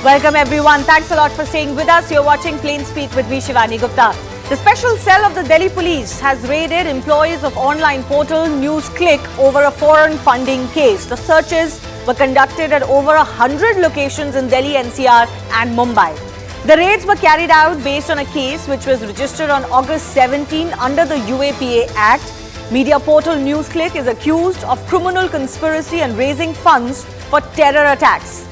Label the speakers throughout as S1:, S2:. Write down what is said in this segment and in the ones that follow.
S1: Welcome everyone. Thanks a lot for staying with us. You're watching Plain Speak with me, Shivani Gupta. The special cell of the Delhi police has raided employees of online portal NewsClick over a foreign funding case. The searches were conducted at over 100 locations in Delhi, NCR and Mumbai. The raids were carried out based on a case which was registered on August 17 under the UAPA Act. Media portal NewsClick is accused of criminal conspiracy and raising funds for terror attacks.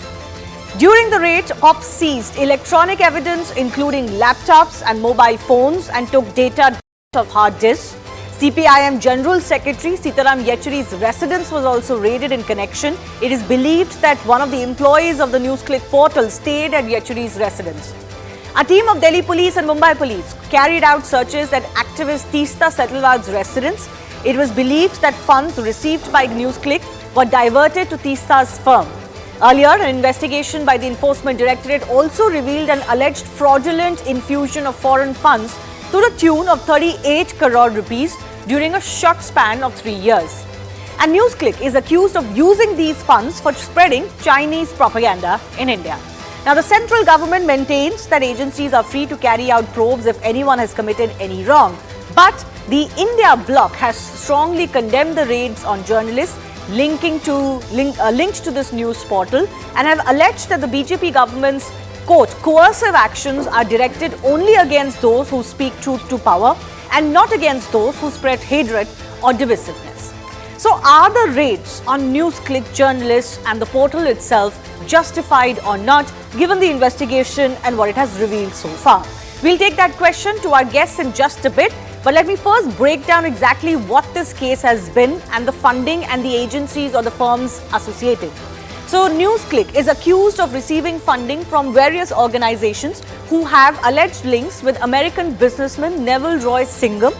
S1: During the raid, cops seized electronic evidence including laptops and mobile phones and took data of hard disks. CPIM General Secretary Sitaram Yechury's residence was also raided in connection. It is believed that one of the employees of the NewsClick portal stayed at Yechury's residence. A team of Delhi police and Mumbai police carried out searches at activist Teesta Setalwad's residence. It was believed that funds received by NewsClick were diverted to Teesta's firm. Earlier, an investigation by the Enforcement Directorate also revealed an alleged fraudulent infusion of foreign funds to the tune of 38 crore rupees during a short span of 3 years. And NewsClick is accused of using these funds for spreading Chinese propaganda in India. Now, the central government maintains that agencies are free to carry out probes if anyone has committed any wrong. But the India bloc has strongly condemned the raids on journalists linked to this news portal and have alleged that the BJP government's, quote, coercive actions are directed only against those who speak truth to power and not against those who spread hatred or divisiveness. So are the raids on NewsClick journalists and the portal itself justified or not, given the investigation and what it has revealed so far? We'll take that question to our guests in just a bit. But let me first break down exactly what this case has been and the funding and the agencies or the firms associated. So NewsClick is accused of receiving funding from various organizations who have alleged links with American businessman Neville Roy Singham,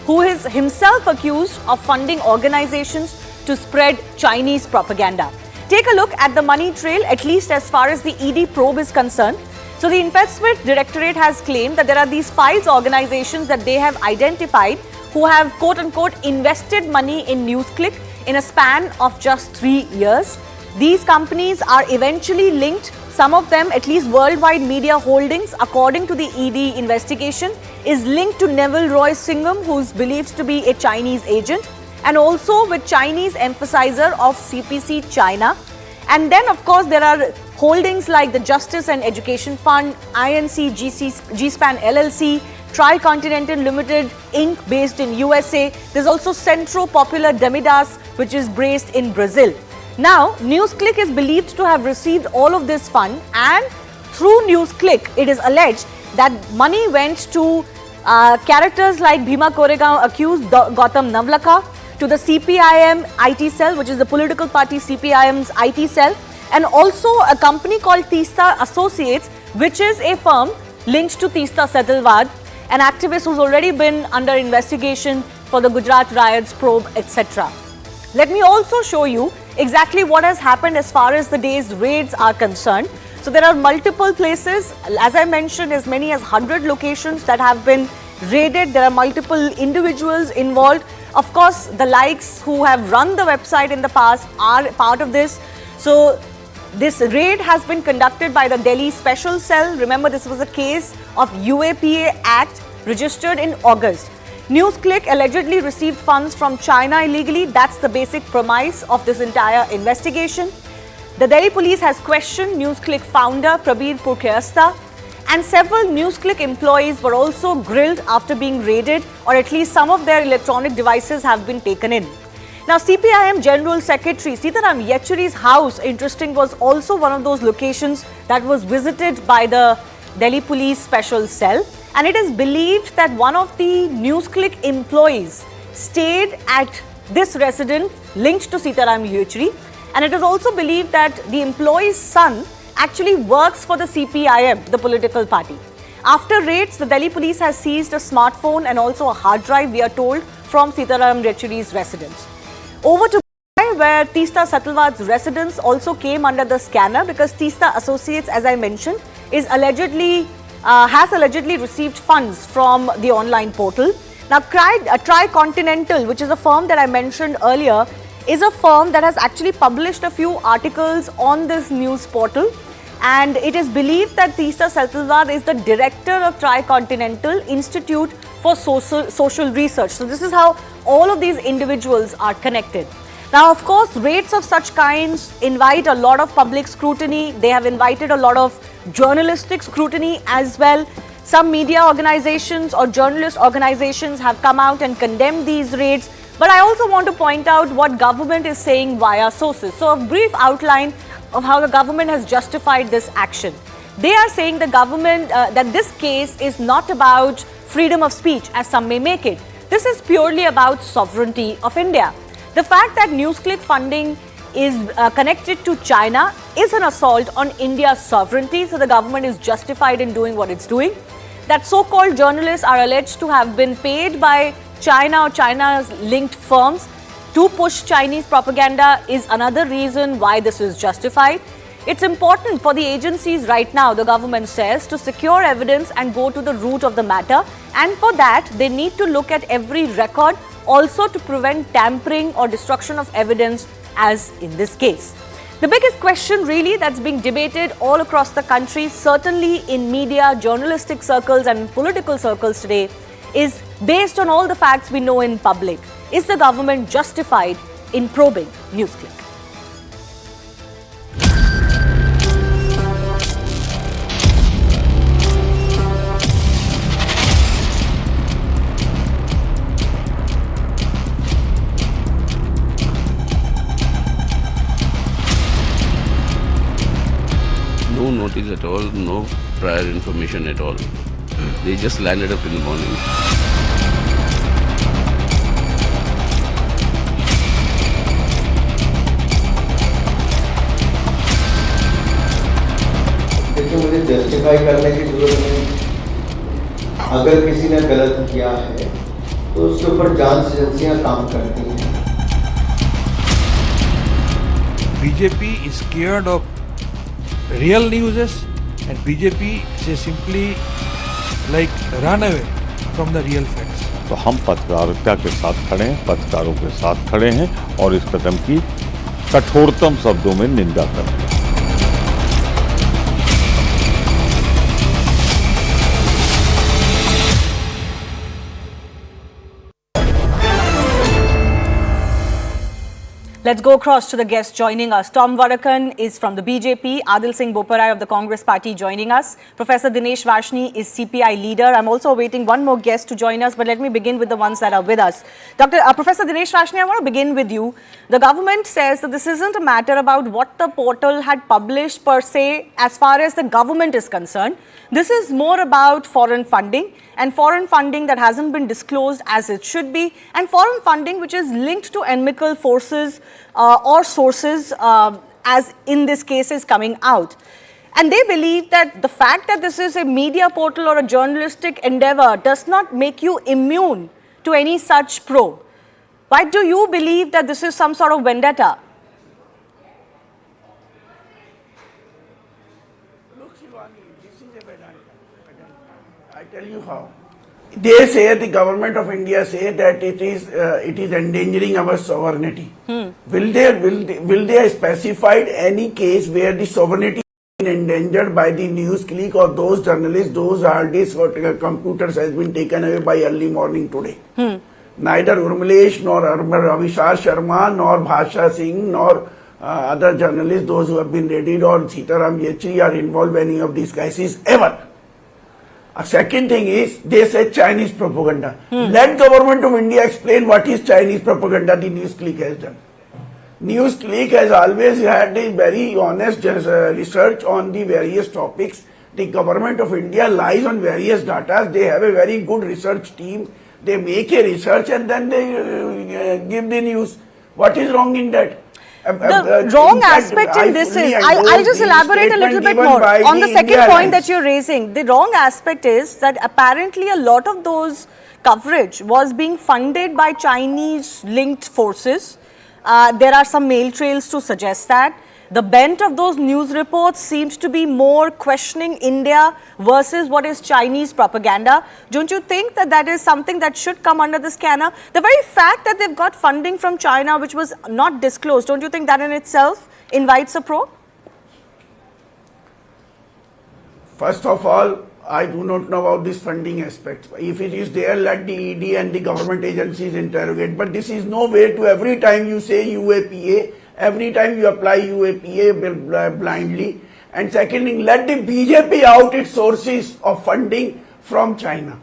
S1: who is himself accused of funding organizations to spread Chinese propaganda. Take a look at the money trail, at least as far as the ED probe is concerned. So the Enforcement Directorate has claimed that there are these 5 organizations that they have identified who have quote-unquote invested money in NewsClick in a span of just 3 years. These companies are eventually linked, some of them, at least Worldwide Media Holdings, according to the ED investigation, is linked to Neville Roy Singham, who is believed to be a Chinese agent, and also with Chinese emphasizer of CPC China. And then, of course, there are holdings like the Justice and Education Fund, INC GSPAN LLC, Tricontinental Limited Inc. based in USA. There's also Centro Popular Demidas, which is based in Brazil. Now, NewsClick is believed to have received all of this fund, and through NewsClick, it is alleged that money went to characters like Bhima Koregaon accused Gautam Navlakha, to the CPIM IT cell, which is the political party CPIM's IT cell, and also a company called Teesta Associates, which is a firm linked to Teesta Setalwad, an activist who's already been under investigation for the Gujarat riots probe, etc. Let me also show you exactly what has happened as far as the day's raids are concerned. So there are multiple places, as I mentioned, as many as 100 locations that have been raided. There are multiple individuals involved. Of course, the likes who have run the website in the past are part of this. So this raid has been conducted by the Delhi Special Cell. Remember, this was a case of UAPA Act registered in August. NewsClick allegedly received funds from China illegally. That's the basic premise of this entire investigation. The Delhi police has questioned NewsClick founder Prabir Purkhayastha, and several NewsClick employees were also grilled after being raided, or at least some of their electronic devices have been taken in. Now, CPIM General Secretary Sitaram Yechury's house, interesting, was also one of those locations that was visited by the Delhi Police Special Cell. And it is believed that one of the NewsClick employees stayed at this residence linked to Sitaram Yechury. And it is also believed that the employee's son actually works for the CPIM, the political party. After raids, the Delhi police has seized a smartphone and also a hard drive, we are told, from Sitaram Yechury's residence. Over to Mumbai, where Teesta Setalwad's residence also came under the scanner because Teesta Associates, as I mentioned, has allegedly received funds from the online portal. Now, Tricontinental, which is a firm that I mentioned earlier, is a firm that has actually published a few articles on this news portal. and it is believed that Teesta Seltalvad is the director of Tricontinental Institute for Social Research. So this is how all of these individuals are connected. Now, of course, raids of such kinds invite a lot of public scrutiny. They have invited a lot of journalistic scrutiny as well. Some media organizations or journalist organizations have come out and condemned these raids. But I also want to point out what government is saying via sources. So a brief outline of how the government has justified this action. They are saying the government that this case is not about freedom of speech as some may make it. This is purely about sovereignty of India. The fact that NewsClick funding is connected to China is an assault on India's sovereignty, so the government is justified in doing what it's doing. That so-called journalists are alleged to have been paid by China or China's linked firms to push Chinese propaganda is another reason why this is justified. It's important for the agencies right now, the government says, to secure evidence and go to the root of the matter. And for that, they need to look at every record, also to prevent tampering or destruction of evidence as in this case. The biggest question really that's being debated all across the country, certainly in media, journalistic circles and political circles today, is based on all the facts we know in public. Is the government justified in probing NewsClick?
S2: No notice at all, no prior information at all. They just landed up in the morning.
S3: देखिए, मुझे justify करने की जरूरत नहीं। अगर किसी ने गलत किया है तो उसके ऊपर जांच एजेंसियां काम करती हैं।
S4: BJP is scared of real news and BJP say simply like run away from the real facts.
S5: तो हम पत्रकारिता के साथ खड़े हैं, पत्रकारों के साथ खड़े हैं और इस कदम की कठोरतम शब्दों में निंदा करते हैं।
S1: Let's go across to the guests joining us. Tom Varakan is from the BJP, Adil Singh Boparai of the Congress Party joining us. Professor Dinesh Vashni is CPI leader. I'm also awaiting one more guest to join us, but let me begin with the ones that are with us. Professor Dinesh Vashni, I want to begin with you. The government says that this isn't a matter about what the portal had published per se as far as the government is concerned. This is more about foreign funding, and foreign funding that hasn't been disclosed as it should be, and foreign funding which is linked to enemical forces or sources, as in this case is coming out. And they believe that the fact that this is a media portal or a journalistic endeavor does not make you immune to any such probe. Why do you believe that this is some sort of vendetta?
S6: Look, Shivani, this is a vendetta. I tell you how. They say, the government of India say that it is endangering our sovereignty. Will they specify any case where the sovereignty is endangered by the NewsClick or those journalists, those hard disks or computers has been taken away by early morning today? Neither Urmilesh nor Avishar Sharma nor Bhasha Singh nor other journalists, those who have been raided, or Sitaram Yechi are involved in any of these cases ever. A second thing is, they say Chinese propaganda. Let government of India explain what is Chinese propaganda the NewsClick has done. NewsClick has always had a very honest research on the various topics. The government of India lies on various data. They have a very good research team. They make a research and then they give the news. What is wrong in that?
S1: The wrong aspect in this is, I'll just elaborate a little bit more on the second point that you're raising. The wrong aspect is that apparently a lot of those coverage was being funded by Chinese linked forces. There are some mail trails to suggest that. The bent of those news reports seems to be more questioning India versus what is Chinese propaganda. Don't you think that that is something that should come under the scanner? The very fact that they've got funding from China which was not disclosed, don't you think that in itself invites a probe?
S6: First of all, I do not know about this funding aspect. If it is there, let the ED and the government agencies interrogate. But this is no way to every time you say UAPA, every time you apply UAPA blindly. And secondly, let the BJP out its sources of funding from China.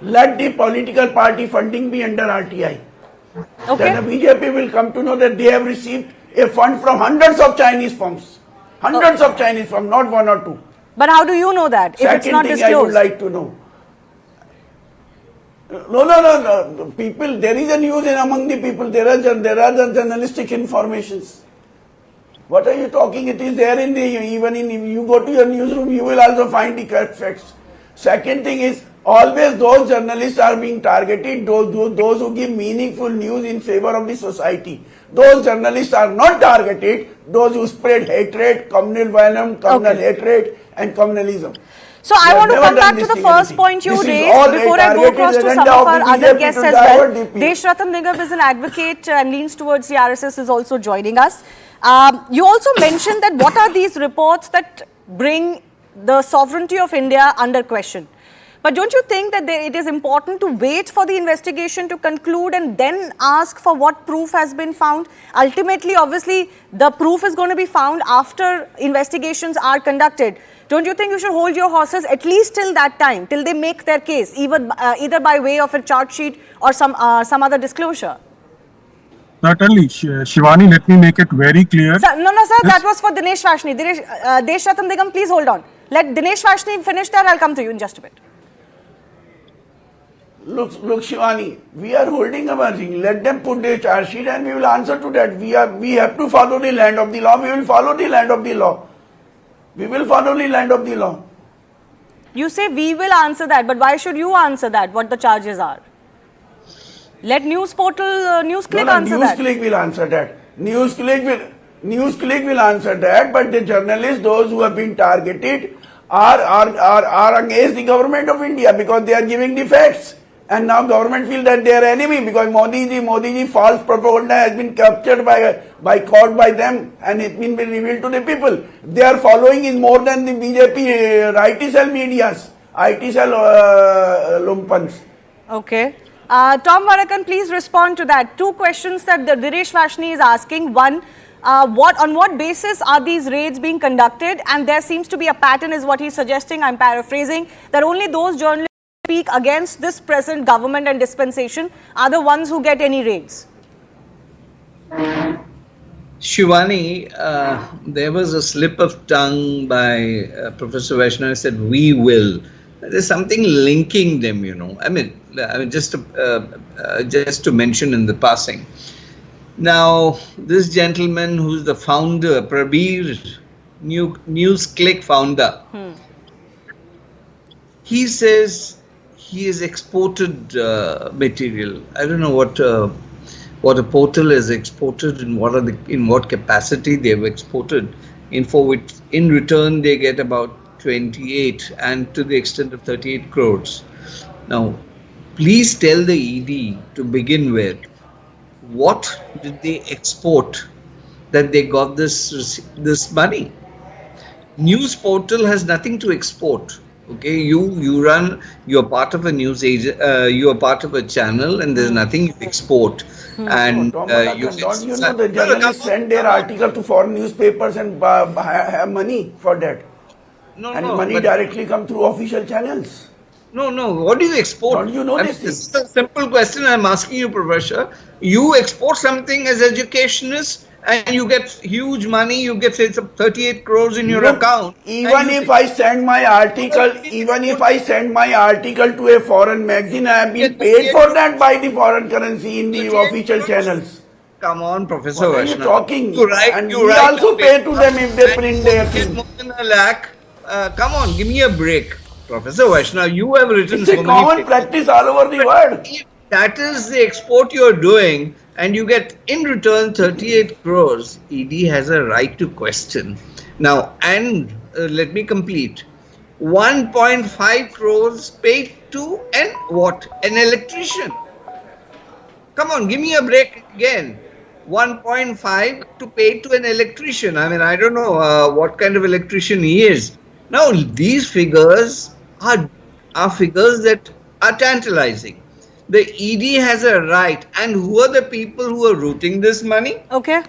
S6: Let the political party funding be under RTI.
S1: Okay.
S6: Then the BJP will come to know that they have received a fund from hundreds of Chinese firms. Hundreds of Chinese firms, not one or two.
S1: But how do you know that if it's not
S6: Second thing I would
S1: disclosed?
S6: like to know. No. People, there is a news in among the people. There are the journalistic informations. What are you talking? It is there in the, even in, if you go to your newsroom, you will also find the correct facts. Second thing is, always those journalists are being targeted, those who give meaningful news in favor of the society. Those journalists are not targeted, those who spread hatred, communal violence, communal hatred and communalism.
S1: So I want to come back to the first point you raised before I go across to some of our other guests as well. Deshratan Nigam is an advocate and leans towards the RSS, is also joining us. You also mentioned that what are these reports that bring the sovereignty of India under question? But don't you think that it is important to wait for the investigation to conclude and then ask for what proof has been found? Ultimately, obviously, the proof is going to be found after investigations are conducted. Don't you think you should hold your horses at least till that time, till they make their case, even either by way of a charge sheet or some other disclosure?
S7: Certainly, Shivani, let me make it very clear.
S1: Sir, no, sir, that was for Dinesh Vashni. Deshratan Nigam, please hold on. Let Dinesh Vashni finish that. I'll come to you in just a bit.
S6: Look, Shivani, we are holding our thing. Let them put their charge sheet and we will answer to that. We have to follow the land of the law. We will follow the land of the law. We will follow the land of the law.
S1: You say we will answer that, but why should you answer that, what the charges are? Let news portal, NewsClick answer that.
S6: NewsClick will answer that. NewsClick will answer that, but the journalists, those who have been targeted, are against the government of India because they are giving the facts. And now government feel that they are enemy because Modi ji false propaganda has been captured caught by them and it's been revealed to the people. They are following is more than the BJP IT cell medias, IT cell lumpans.
S1: Okay. Tom Varakan, please respond to that. Two questions that Dinesh Vashni is asking. One, on what basis are these raids being conducted? And there seems to be a pattern is what he's suggesting, I'm paraphrasing, that only those journalists who speak against this present government and dispensation are the ones who get any raids.
S8: Shivani, there was a slip of tongue by Professor Vaishnav said, we will. There's something linking them, you know. I mean, just to mention in the passing. Now, this gentleman who's the founder, Prabir, NewsClick founder, he says he has exported material. I don't know what a portal has exported and in what capacity they have exported. For which in return they get about 28 and to the extent of 38 crores. Now, please tell the ED to begin with, what did they export that they got this money? News portal has nothing to export. Okay, you're part of a news agent, you are part of a channel, and there's nothing you export. And
S6: don't you know the journalists send their article to foreign newspapers and have money for that? Money directly come through official channels.
S8: No. What do you export?
S6: Don't you know this thing?
S8: This is a simple question I'm asking you, Professor. You export something as educationists and you get huge money, you get say 38 crores in your account.
S6: Even if I send my article, to a foreign magazine, I have been paid for that by the foreign currency in the official channels.
S8: Come on, Professor
S6: What are you talking?
S8: And
S6: we also pay to them if they print their thing.
S8: More than $1 lakh. Come on, give me a break. Professor Vaishnav, you have written
S6: it's a common practice all over the world.
S8: If that is the export you are doing and you get in return 38 crores, ED has a right to question. Now, and let me complete. 1.5 crores paid to an electrician. Come on, give me a break again. 1.5 to pay to an electrician. I mean, I don't know what kind of electrician he is. Now, these figures are figures that are tantalizing. The ED has a right, and who are the people who are routing this money?
S1: Okay.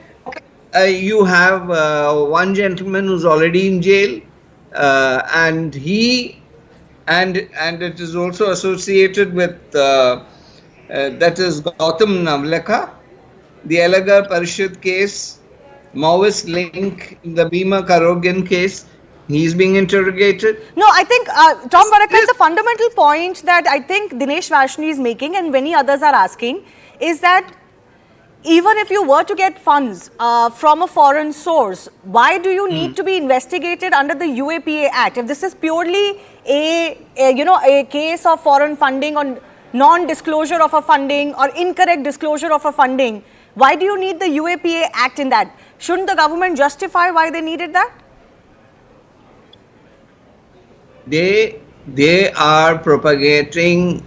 S8: You have one gentleman who's already in jail, and it is also associated with that is Gautam Navlakha, the Alagar Parishad case, Maoist link in the Bhima Karogan case. He's being interrogated.
S1: No, I think, Tom Varakan, the fundamental point that I think Dinesh Vashni is making and many others are asking is that even if you were to get funds from a foreign source, why do you need to be investigated under the UAPA Act? If this is purely a case of foreign funding or non-disclosure of a funding or incorrect disclosure of a funding, why do you need the UAPA Act in that? Shouldn't the government justify why they needed that?
S8: They are propagating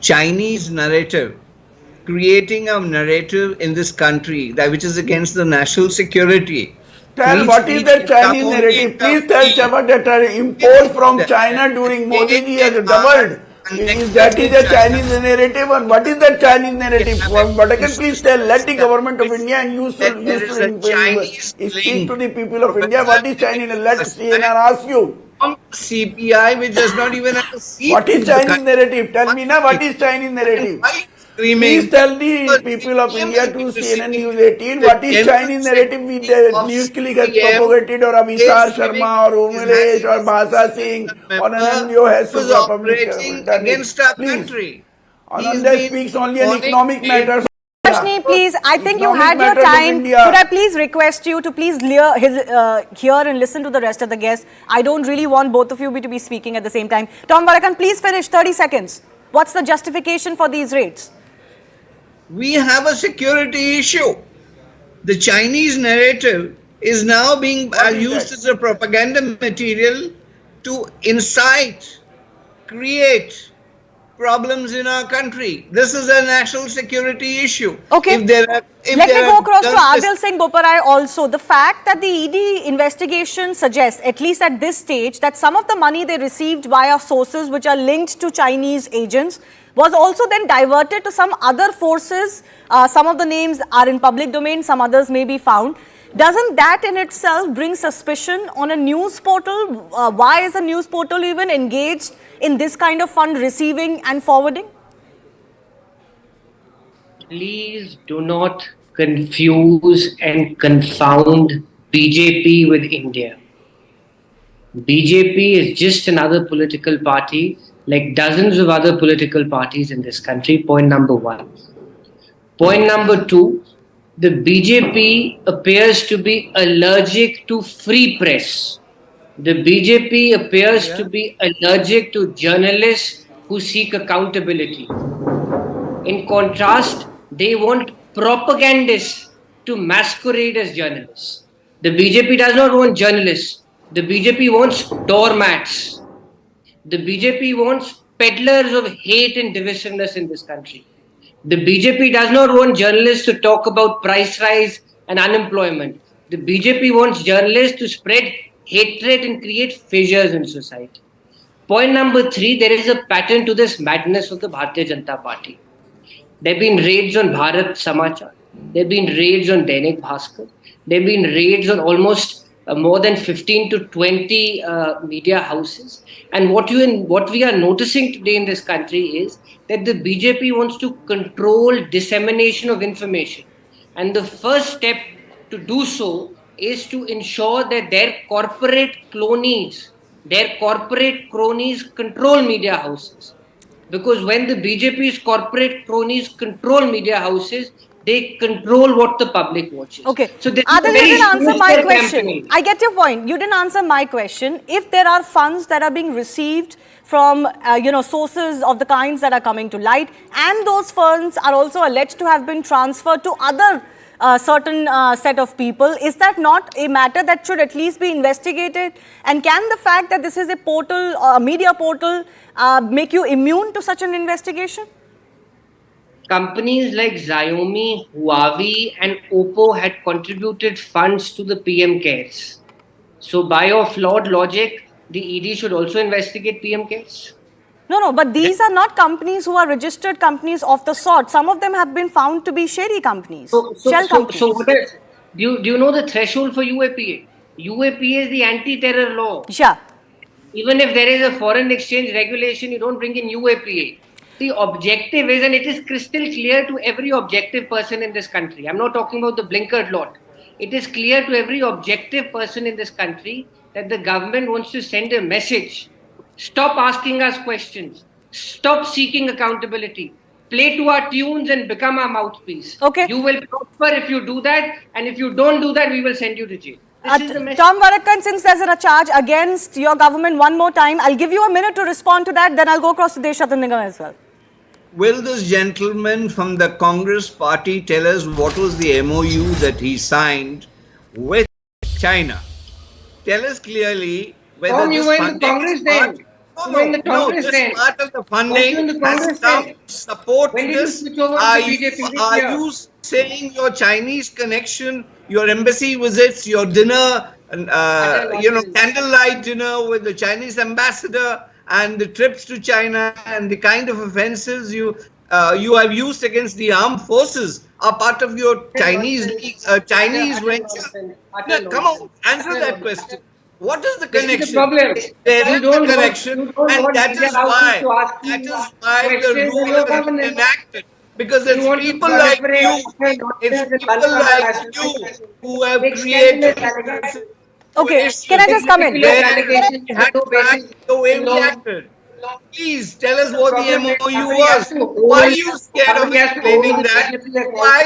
S8: Chinese narrative, creating a narrative in this country that which is against the national security.
S6: Tell what is the Chinese narrative? Please tell Chava that import from China during Modi ji has doubled. That is the Chinese narrative, and what is the Chinese narrative? But I can please tell, let the government of India and you speak to the people of India. What is Chinese? Let CNN ask you.
S8: CPI, which does not even have a seat.
S6: What is Chinese narrative? Tell me now, what is Chinese narrative? Please tell the people of India to CNN News 18 what is Chinese narrative with the NewsClick has propagated, or Abhisar Sharma or Umesh or Bhasa Singh or Anandyo has
S8: against our country.
S6: Anandya speaks only on economic matters.
S1: Vashni, please, I think you had your time. Could I please request you to please hear and listen to the rest of the guests? I don't really want both of you to be speaking at the same time. Tom Varakan, please finish 30 seconds. What's the justification for these raids?
S8: We have a security issue. The Chinese narrative is now being used as a propaganda material to incite, create problems in our country. This is a national security issue.
S1: Okay. Let me go across to Adil Singh Boparai also. The fact that the ED investigation suggests, at least at this stage, that some of the money they received via sources which are linked to Chinese agents was also then diverted to some other forces. Some of the names are in public domain, some others may be found. Doesn't that in itself bring suspicion on a news portal? Why is a news portal even engaged in this kind of fund receiving and forwarding?
S9: Please do not confuse and confound BJP with India. BJP is just another political party like dozens of other political parties in this country, point number one. Point number two, the BJP appears to be allergic to free press. The BJP appears to be allergic to journalists who seek accountability. In contrast, they want propagandists to masquerade as journalists. The BJP does not want journalists. The BJP wants doormats. The BJP wants peddlers of hate and divisiveness in this country. The BJP does not want journalists to talk about price rise and unemployment. The BJP wants journalists to spread hatred and create fissures in society. Point number three, there is a pattern to this madness of the Bharatiya Janata Party. There have been raids on Bharat Samachar. There have been raids on Dainik Bhaskar. There have been raids on almost more than 15 to 20 media houses. And what we are noticing today in this country is that the BJP wants to control dissemination of information. And the first step to do so is to ensure that their corporate cronies control media houses. Because when the BJP's corporate cronies control media houses, they control what the public watches.
S1: Okay.
S9: So
S1: Adil, you didn't answer my question. I get your point. You didn't answer my question. If there are funds that are being received from sources of the kinds that are coming to light, and those funds are also alleged to have been transferred to other certain set of people, is that not a matter that should at least be investigated? And can the fact that this is a portal, a media portal, make you immune to such an investigation?
S9: Companies like Xiaomi, Huawei and Oppo had contributed funds to the PM CARES. So by your flawed logic, the ED should also investigate PM case.
S1: No, but these are not companies who are registered companies of the sort. Some of them have been found to be shady companies, shell companies.
S9: So what is, do you know the threshold for UAPA? UAPA is the anti-terror law.
S1: Yeah.
S9: Even if there is a foreign exchange regulation, you don't bring in UAPA. The objective is, and it is crystal clear to every objective person in this country. I'm not talking about the blinkered lot. It is clear to every objective person in this country that the government wants to send a message. Stop asking us questions. Stop seeking accountability. Play to our tunes and become our mouthpiece.
S1: Okay.
S9: You will prosper if you do that, and if you don't do that, we will send you to jail. This is the message.
S1: Tom Varadkar, since there's a charge against your government one more time, I'll give you a minute to respond to that, then I'll go across to Deshratan Nigam as well.
S8: Will this gentleman from the Congress party tell us what was the MOU that he signed with China? Tell us clearly whether
S9: Tom, you
S8: this
S9: were in the
S8: funding
S9: Congress
S8: is part,
S9: then. You were in the Congress
S8: this
S9: then.
S8: part of the
S9: Weren't you in
S8: funding
S9: the
S8: has
S9: Congress
S8: come
S9: then?
S8: to support
S9: When did you
S8: this.
S9: switch over to
S8: Are
S9: the BJP this
S8: are
S9: year?
S8: you saying your Chinese connection, your embassy visits, your dinner, candlelight dinner with the Chinese ambassador, and the trips to China and the kind of offences you have used against the armed forces are part of your Chinese venture? No, come on, answer that question. What is the connection?
S9: This is the problem.
S8: There
S9: You
S8: is
S9: don't
S8: a connection, and that is why the rule has been enacted. Because it's people like you who have created this
S1: Okay,
S8: situation
S1: can I just come in?
S8: where we had to act the way we acted. Please tell us what the MOU was. Why are you scared of explaining that? Why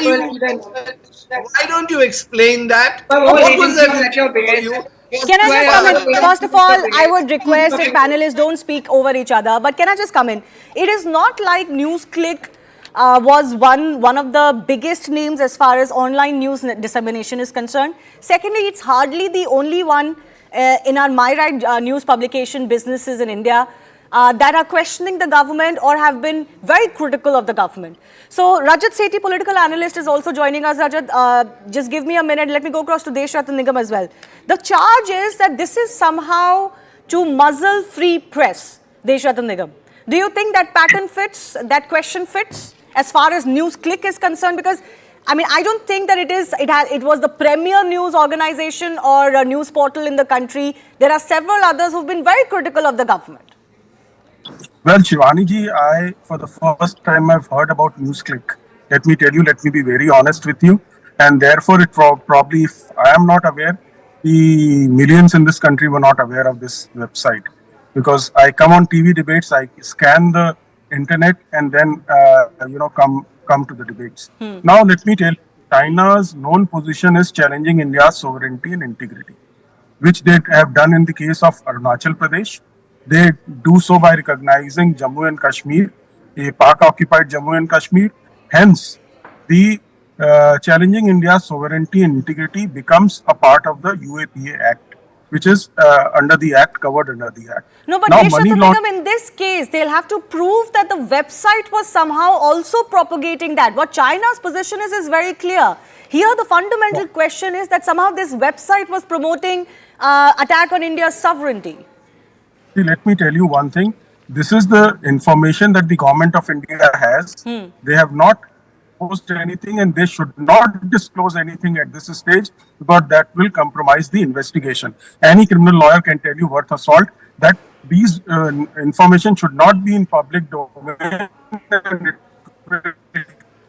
S8: don't you explain that? What was that MOU?
S1: Can I just come in? First of all, I would request if panelists don't speak over each other, but can I just come in? It is not like NewsClick was one of the biggest names as far as online news dissemination is concerned. Secondly, it's hardly the only one in our MyRight news publication businesses in India that are questioning the government or have been very critical of the government. So Rajat Sethi, political analyst, is also joining us. Rajat, just give me a minute. Let me go across to Deshratan Nigam as well. The charge is that this is somehow to muzzle free press. Deshratan Nigam, do you think that pattern fits, that question fits as far as NewsClick is concerned? Because I mean, I don't think that it was the premier news organization or a news portal in the country. There are several others who've been very critical of the government.
S7: Well, Shivani ji, for the first time I've heard about NewsClick. Let me tell you, let me be very honest with you. And therefore, it probably, if I am not aware, the millions in this country were not aware of this website. Because I come on TV debates, I scan the internet and then, come to the debates. Now, let me tell you, China's known position is challenging India's sovereignty and integrity, which they have done in the case of Arunachal Pradesh. They do so by recognizing Jammu and Kashmir, a Pak-occupied Jammu and Kashmir. Hence, the challenging India's sovereignty and integrity becomes a part of the UAPA Act, which is under the Act, covered under the Act.
S1: No, but Deshratan Nigam, in this case, they'll have to prove that the website was somehow also propagating that. What China's position is very clear. Here, the fundamental question is that somehow this website was promoting attack on India's sovereignty.
S7: Let me tell you one thing. This is the information that the government of India has. They have not posted anything and they should not disclose anything at this stage because that will compromise the investigation. Any criminal lawyer can tell you worth of salt that these information should not be in public domain and it will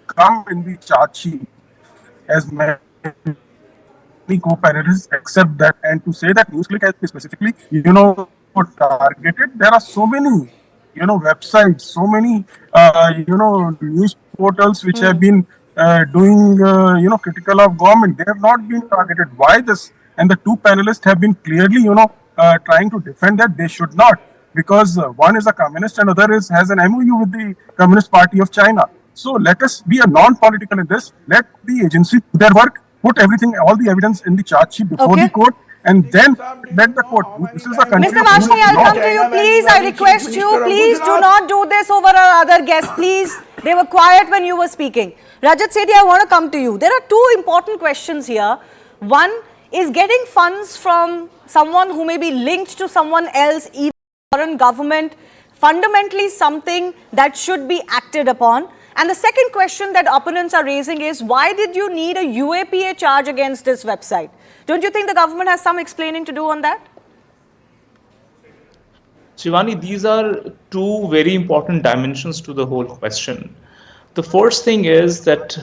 S7: come in the charge sheet as many co-panelists accept that, and to say that NewsClick has specifically, targeted. There are so many, websites, so many, news portals which have been doing, critical of government. They have not been targeted. Why this? And the two panelists have been clearly, trying to defend that they should not, because one is a communist and other has an MOU with the Communist Party of China. So let us be a non-political in this. Let the agency do their work, put everything, all the evidence in the charge sheet before the court, and then let the court. This is a country.
S1: Mr. Vashni, I'll come to you, please. I request you, please do not do this over our other guests, please. They were quiet when you were speaking. Rajat Sethi, I want to come to you. There are two important questions here. One, is getting funds from someone who may be linked to someone else, even foreign government, fundamentally something that should be acted upon? And the second question that opponents are raising is, why did you need a UAPA charge against this website? Don't you think the government has some explaining to do on that?
S10: Shivani, these are two very important dimensions to the whole question. The first thing is that,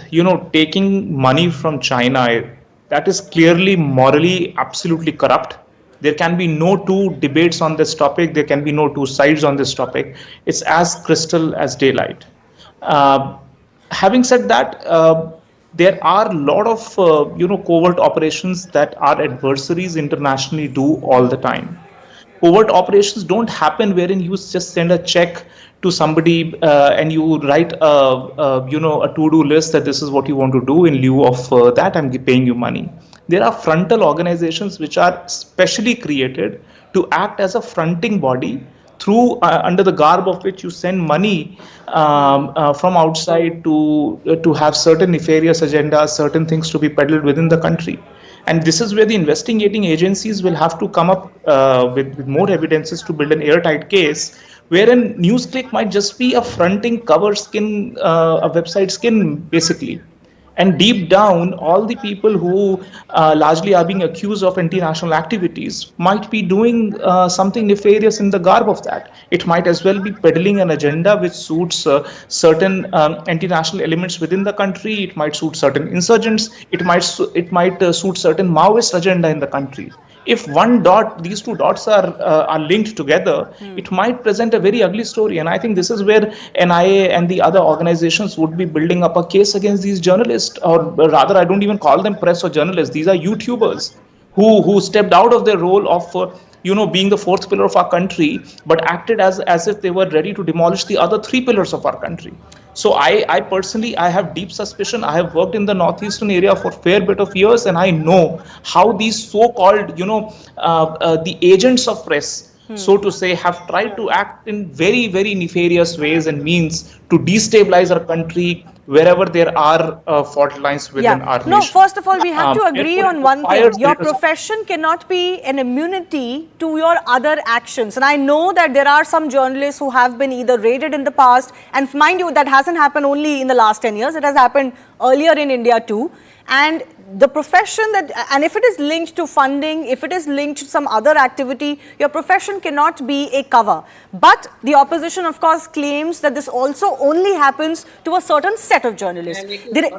S10: taking money from China, that is clearly morally absolutely corrupt. There can be no two debates on this topic. There can be no two sides on this topic. It's as crystal as daylight. Having said that, there are a lot of, covert operations that our adversaries internationally do all the time. Covert operations don't happen wherein you just send a check to somebody and you write a to-do list that this is what you want to do. In lieu of that, I'm paying you money. There are frontal organizations which are specially created to act as a fronting body through under the garb of which you send money from outside to have certain nefarious agendas, certain things to be peddled within the country. And this is where the investigating agencies will have to come up with more evidences to build an airtight case, wherein NewsClick might just be a fronting cover skin, a website skin, basically. And deep down, all the people who largely are being accused of anti-national activities might be doing something nefarious in the garb of that. It might as well be peddling an agenda which suits certain anti-national elements within the country. It might suit certain insurgents. It might suit certain Maoist agenda in the country. If these two dots are linked together, it might present a very ugly story. And I think this is where NIA and the other organizations would be building up a case against these journalists, or rather, I don't even call them press or journalists. These are YouTubers who stepped out of their role of being the fourth pillar of our country, but acted as if they were ready to demolish the other three pillars of our country. So I personally, I have deep suspicion. I have worked in the northeastern area for a fair bit of years, and I know how these so-called, the agents of press, so to say, have tried to act in very, very nefarious ways and means to destabilize our country wherever there are fault lines within our nation.
S1: No, first of all, we have to agree on one thing. Your profession cannot be an immunity to your other actions. And I know that there are some journalists who have been either raided in the past, and mind you, that hasn't happened only in the last 10 years. It has happened earlier in India too. And the profession and if it is linked to funding, if it is linked to some other activity, your profession cannot be a cover. But the opposition, of course, claims that this also only happens to a certain set of journalists.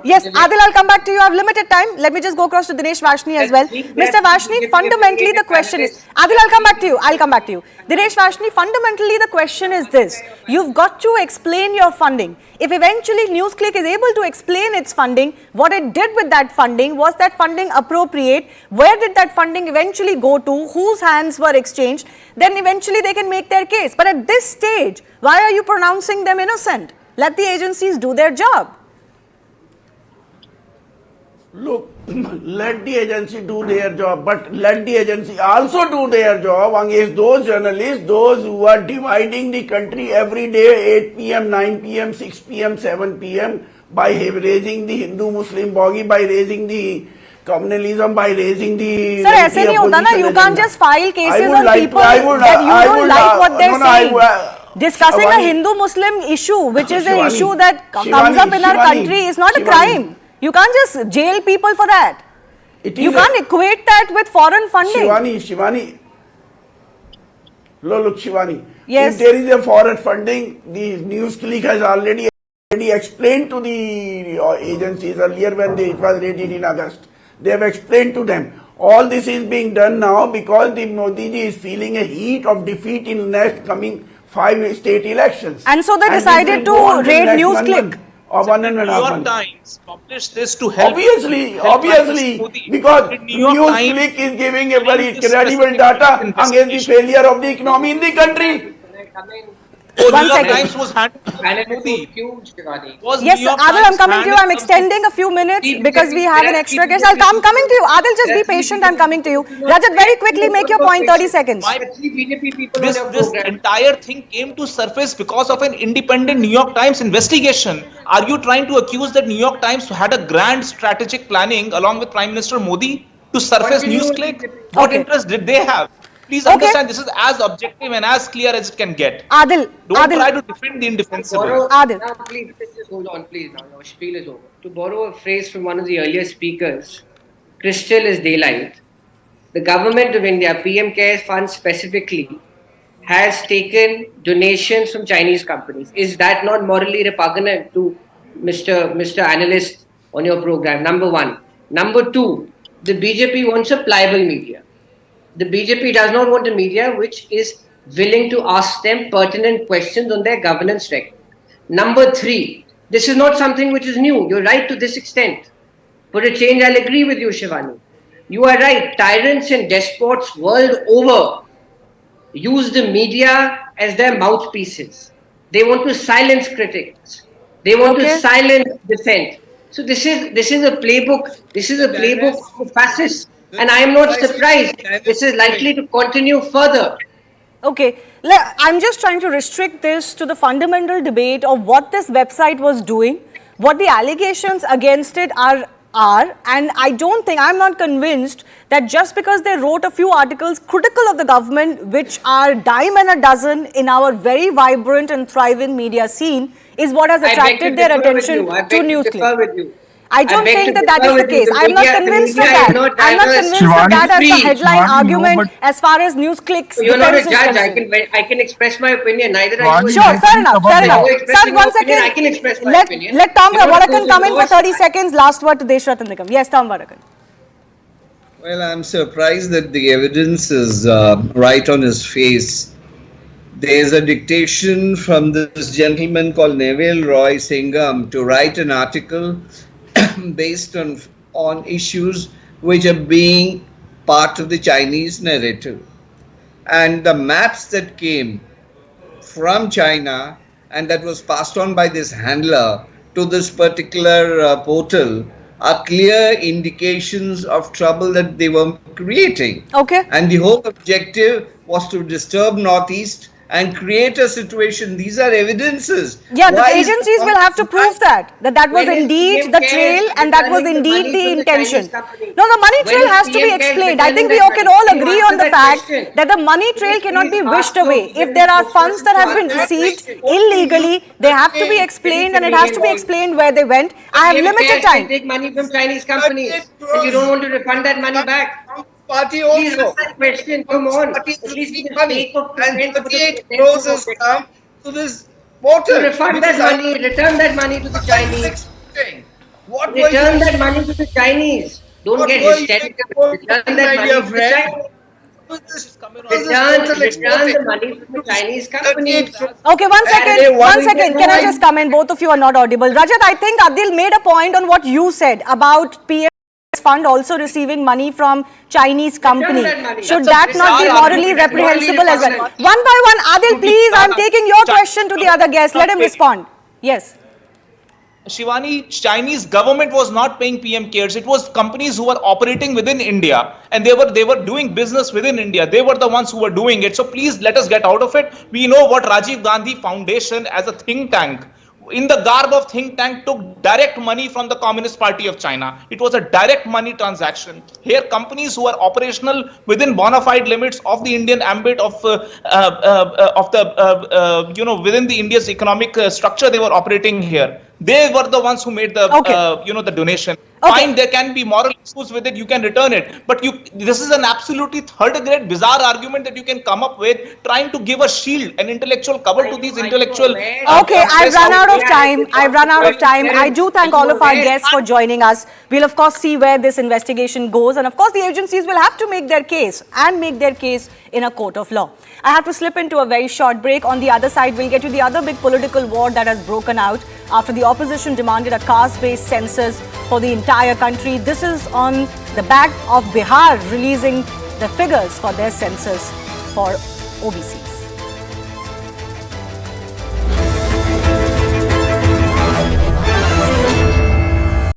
S1: Yes, Adil, I'll come back to you. I have limited time. Let me just go across to Dinesh Vashni as well. Mr. Vashni, fundamentally the question is, Adil, I'll come back to you. Dinesh Vashni, fundamentally the question is this. You've got to explain your funding. If eventually NewsClick is able to explain its funding, what it did with that funding, was that funding appropriate, where did that funding eventually go to, whose hands were exchanged, then eventually they can make their case. But at this stage, why are you pronouncing them innocent? Let the agencies do their job.
S6: Look, let the agency do their job, but let the agency also do their job against those journalists, those who are dividing the country every day, 8 p.m., 9 p.m., 6 p.m., 7 p.m., by raising the Hindu-Muslim bogie, by raising the communalism, by raising the...
S1: Sir, aise nahi hota na, you can't just file cases on people that you don't like what they're saying. Discussing a Hindu-Muslim issue, which is an issue that comes up in our country, is not a crime. You can't just jail people for that. You can't equate that with foreign funding.
S6: Shivani. Look, Shivani.
S1: Yes.
S6: If there is a foreign funding, the NewsClick has already explained to the agencies earlier when it was raided in August. They have explained to them. All this is being done now because the Modi ji is feeling a heat of defeat in next coming 5 state elections.
S1: And so they decided to raid NewsClick.
S10: New York Times published this to help.
S6: Obviously, because NewsClick is giving a very credible data against the failure of the economy in the country.
S10: New York Times was handed Modi.
S1: Yes, Adil, I'm coming to you. I'm extending a few minutes because we have an extra guest. I'm coming to you. Adil, just be patient. I'm coming to you. Rajat, very quickly make your point, 30 seconds.
S10: This entire thing came to surface because of an independent New York Times investigation. Are you trying to accuse that New York Times had a grand strategic planning along with Prime Minister Modi? to surface NewsClick? What interest did they have? Please understand, this is as objective and as clear as it can get.
S1: Adil,
S10: Don't try to defend the indefensible.
S1: Adil.
S9: Now, please, just hold on, please. Now, your spiel is over. To borrow a phrase from one of the earlier speakers, crystal is daylight. The government of India, PM Cares Fund specifically, has taken donations from Chinese companies. Is that not morally repugnant to Mr. Analyst on your program? Number one. Number two, the BJP wants a pliable media. The BJP does not want a media which is willing to ask them pertinent questions on their governance record. Number three, this is not something which is new. You're right to this extent. For a change, I'll agree with you, Shivani. You are right. Tyrants and despots world over use the media as their mouthpieces. They want to silence critics. They want to silence dissent. So this is a playbook. This is a playbook for fascists. And I am not surprised. This is likely to continue further.
S1: Okay, I'm just trying to restrict this to the fundamental debate of what this website was doing, what the allegations against it are, and I'm not convinced that just because they wrote a few articles critical of the government, which are dime and a dozen in our very vibrant and thriving media scene, is what has attracted their attention to NewsClick. I don't think that is the case. I'm not convinced of that. I'm not convinced of that as the headline argument as far as NewsClick's
S9: You're not a
S1: defense is
S9: judge.
S1: concerned.
S9: I can express my opinion. Neither are you.
S1: Sure, fair enough. Sir, 1 second.
S9: I can express my opinion.
S1: Let Tom Varakan come in for 30 seconds. Last word to Deshratan Nikam. Yes, Tom Varakan.
S8: Well, I'm surprised that the evidence is right on his face. There is a dictation from this gentleman called Neville Roy Singham to write an article based on issues which are being part of the Chinese narrative. And the maps that came from China and that was passed on by this handler to this particular portal are clear indications of trouble that they were creating.
S1: Okay.
S8: And the whole objective was to disturb Northeast and create a situation. These are evidences.
S1: Yeah, the agencies will have to prove that was indeed the trail and that was indeed the intention. No, the money trail has to be explained. I think we can all agree on the fact that the money trail cannot be wished away. If there are funds that have been received illegally, they have to be explained and it has to be explained where they went. I have limited time.
S9: Take money from Chinese companies and you don't want to refund that money back.
S8: Party also.
S9: Question, come on.
S8: At least money and 38 crores has come to this portal.
S9: Refund that money, return that money to the Chinese. Return that money to the Chinese. Don't get hysterical. Return that money to the Chinese. Return the money to the Chinese companies.
S1: Okay, 1 second. Can I just come in? Both of you are not audible. Rajat, I think Adil made a point on what you said about PM Fund also receiving money from Chinese company. Should that not be morally reprehensible as well? One by one, Adil, please, I'm taking your question to the other guest. Let him respond. Yes.
S10: Shivani, Chinese government was not paying PM Cares. It was companies who were operating within India and they were doing business within India. They were the ones who were doing it. So please let us get out of it. We know what Rajiv Gandhi Foundation as a think tank in the garb of think tank took direct money from the Communist Party of China. It was a direct money transaction. Here companies who are operational within bona fide limits of the Indian ambit of within the India's economic structure, they were operating here. They were the ones who made the the donation. Fine, there can be moral issues with it, you can return it, but this is an absolutely third-grade bizarre argument that you can come up with, trying to give a shield, an intellectual cover to these intellectual.
S1: Okay, I've run out of time. I do thank all of our guests for joining us. We'll of course see where this investigation goes, and of course the agencies will have to make their case in a court of law. I have to slip into a very short break. On the other side, we'll get to the other big political war that has broken out after the opposition demanded a caste-based census for the entire country. This is on the back of Bihar releasing the figures for their census for OBC.